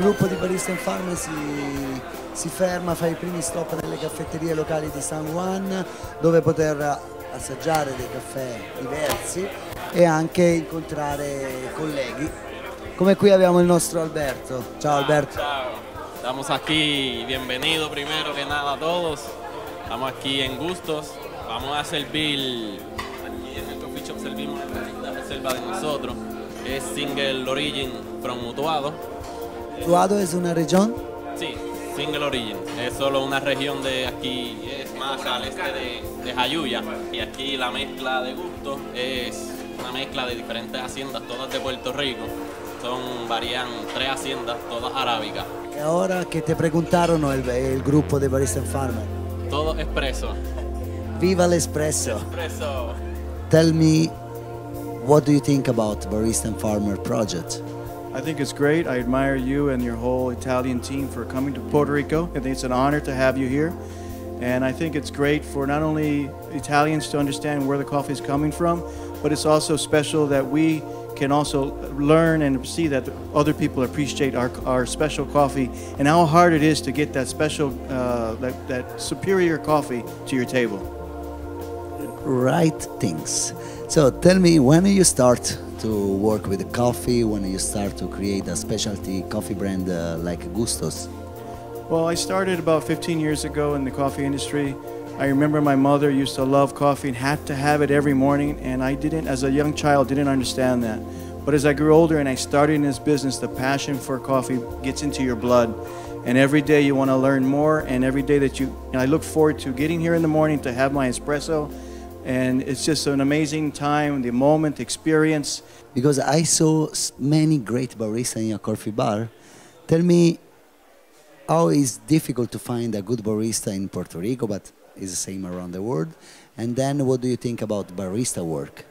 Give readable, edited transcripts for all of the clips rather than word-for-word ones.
gruppo di Barista&Farmer si ferma, fa i primi stop nelle caffetterie locali di San Juan, dove poter assaggiare dei caffè diversi e anche incontrare colleghi. Come qui abbiamo il nostro Alberto. Ciao Alberto. Ciao. Estamos aquí, bienvenido primero que nada a todos. Estamos aquí en Gustos. Vamos a servir, aquí en el coffee shop servimos la reserva de nosotros. Es Single Origin from Utuado. ¿Utuado es una región? Sí, Single Origin. Es solo una región de aquí, es más al este de Jayuya. Y aquí la mezcla de gustos es una mezcla de diferentes haciendas, todas de Puerto Rico. Varían 3 haciendas, todas arábicas. ¿Y ahora qué te preguntaron el grupo de Barista&Farmer? Todo espresso. Viva l'espresso! Espresso. Tell me, what do you think about Barista&Farmer project? I think it's great. I admire you and your whole Italian team for coming to Puerto Rico. I think it's an honor to have you here. And I think it's great for not only Italians to understand where the coffee is coming from, but it's also special that we can also learn and see that other people appreciate our special coffee and how hard it is to get that special, that superior coffee to your table. Right things. So tell me, when you start to work with the coffee, when you start to create a specialty coffee brand like Gustos? Well, I started about 15 years ago in the coffee industry. I remember my mother used to love coffee and had to have it every morning, and I didn't, as a young child, didn't understand that. But as I grew older and I started in this business, the passion for coffee gets into your blood. And every day you want to learn more, and every day that I look forward to getting here in the morning to have my espresso. And it's just an amazing time, the moment, the experience. Because I saw many great baristas in your coffee bar. Tell me, how is difficult to find a good barista in Puerto Rico, but is the same around the world? And then what do you think about barista work?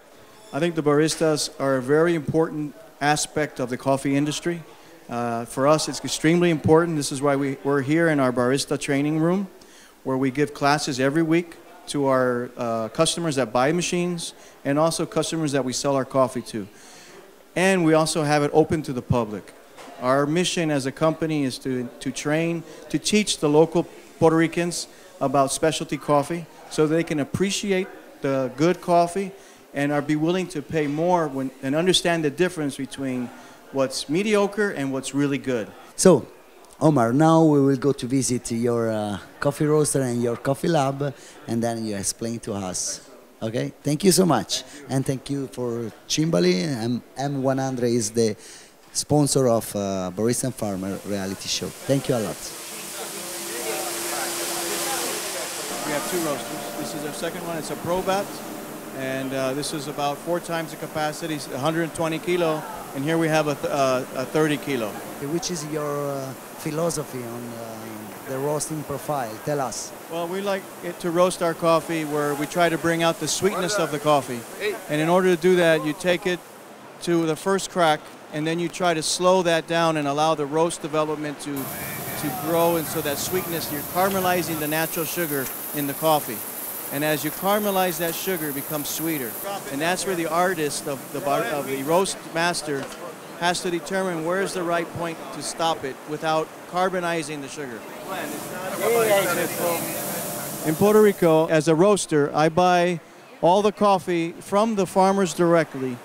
I think the baristas are a very important aspect of the coffee industry. For us, it's extremely important. This is why we're here in our barista training room, where we give classes every week to our customers that buy machines and also customers that we sell our coffee to. And we also have it open to the public. Our mission as a company is to train, to teach the local Puerto Ricans about specialty coffee so they can appreciate the good coffee and be willing to pay more and understand the difference between what's mediocre and what's really good. So, Omar, now we will go to visit your coffee roaster and your coffee lab, and then you explain to us. Okay? Thank you so much. And thank you for Cimbali. M100 is the sponsor of Barista&Farmer reality show. Thank you a lot. We have 2 roasters. This is our second one. It's a Probat, and this is about 4 times the capacity, 120 kilo, and here we have a 30 kilo. Which is your philosophy on the roasting profile? Tell us. Well, we like it to roast our coffee where we try to bring out the sweetness of the coffee. And in order to do that, you take it to the first crack, and then you try to slow that down and allow the roast development to grow, and so that sweetness, you're caramelizing the natural sugar in the coffee. And as you caramelize that sugar, it becomes sweeter. And that's where the artist of the roast master has to determine where's the right point to stop it without carbonizing the sugar. In Puerto Rico, as a roaster, I buy all the coffee from the farmers directly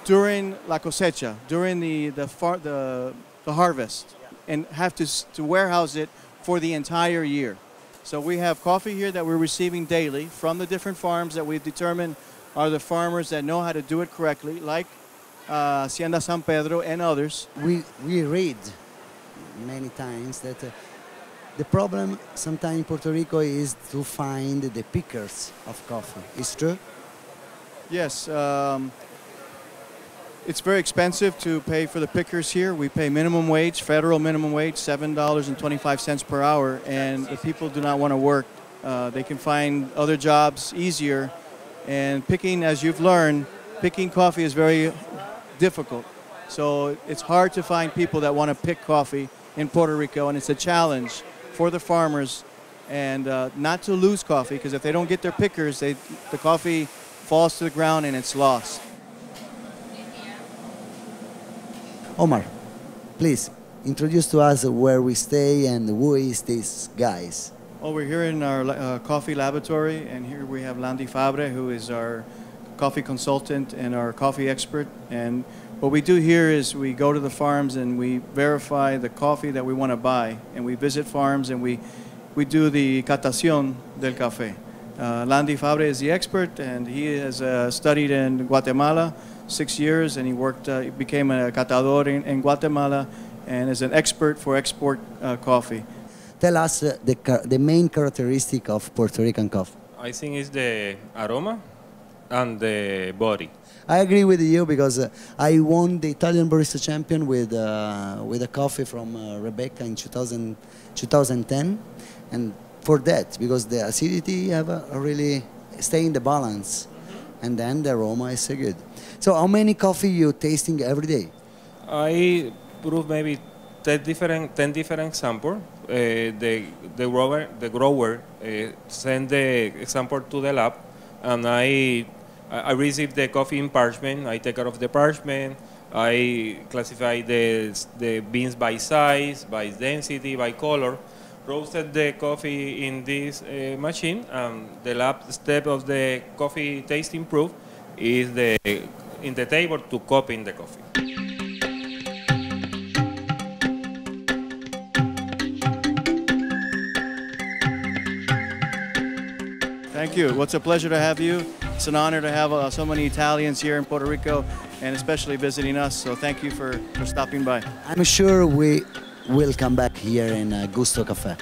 during la cosecha, during the harvest, and have to warehouse it for the entire year. So we have coffee here that we're receiving daily from the different farms that we've determined are the farmers that know how to do it correctly, like Hacienda San Pedro and others. We read many times that the problem sometimes in Puerto Rico is to find the pickers of coffee. Is true? Yes. It's very expensive to pay for the pickers here. We pay minimum wage, federal minimum wage, $7.25 per hour, and the people do not want to work. They can find other jobs easier, and picking, as you've learned, picking coffee is very difficult. So it's hard to find people that want to pick coffee in Puerto Rico, and it's a challenge for the farmers and not to lose coffee, because if they don't get their pickers, the coffee falls to the ground and it's lost. Omar, please, introduce to us where we stay and who is these guys. Oh, we're here in our coffee laboratory, and here we have Landy Fabre, who is our coffee consultant and our coffee expert. And what we do here is we go to the farms and we verify the coffee that we want to buy, and we visit farms and we do the catación del café. Landy Fabre is the expert, and he has studied in Guatemala 6 years, and he became a catador in Guatemala, and is an expert for export coffee. Tell us the main characteristic of Puerto Rican coffee. I think it's the aroma and the body. I agree with you because I won the Italian Barista Champion with a coffee from Rebecca in 2010, and for that, because the acidity have a really stay in the balance, and then the aroma is so good. So how many coffee you tasting every day? I prove maybe 10 different samples. The grower send the sample to the lab, and I receive the coffee in parchment. I take care of the parchment. I classify the beans by size, by density, by color. Roasted the coffee in this machine, and the last step of the coffee tasting proof is in the table to copy the coffee. Thank you. Well, it's a pleasure to have you. It's an honor to have so many Italians here in Puerto Rico, and especially visiting us. So thank you for stopping by. I'm sure we will come back here in Gusto Cafe.